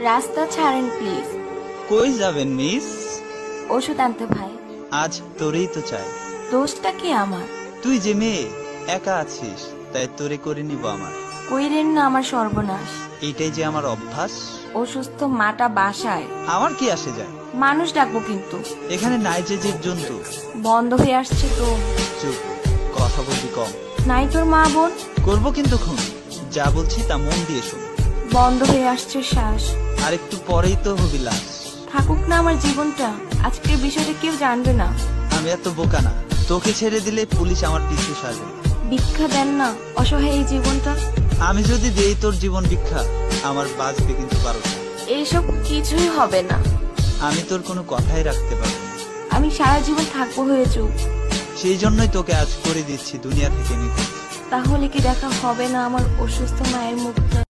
রাস্তা ছাড়েন প্লিজ। কই যাবেন মিস? ওষুধ আনতে ভাই। আজ তোরেই তো চাই। দোষটা কি আমার? তুই যে মেয়ে, একা আছিস, তাই তোরে করে নিব আমার। কইরেন না আমার সর্বনাশ। এইটাই যে আমার অভ্যাস। অসুস্থ মাটা বাসায়, আমার কি আসে যায়? মানুষ ডাকবো কিন্তু। এখানে নাই যে জীবজন্তু। বন্ধ হয়ে আসছে তো। চুপ, কথা বলবি কম। নাই তোর মা বোন? করবো কিন্তু খুন। যা বলছি তা মন দিয়ে শোন। বন্ধ হয়ে আসছে শ্বাস। আর একটু পরেই তো হবি লাশ। থাকুক না আমার জীবনটা, আজকের বিষয়টা কেউ জানবে না। আমি এত বোকা না, তোকে ছেড়ে দিলে পুলিশ আমার পিছু সারবে। ভিক্ষা দেন না, অসহায় এই জীবনটা। আমি যদি দেই তোর জীবন ভিক্ষা, আমার বাঁচবে কিন্তু পারো না। এইসব কিছুই হবে না। আমি তোর কোনো কথাই রাখতে পারবো না। আমি সারা জীবন থাকবো হয়ে চুপ। সেই জন্যই তোকে আজ করে দিচ্ছি দুনিয়া থেকে নিখোঁজ। তাহলে কি দেখা হবে না আমার অসুস্থ মায়ের মুখটা?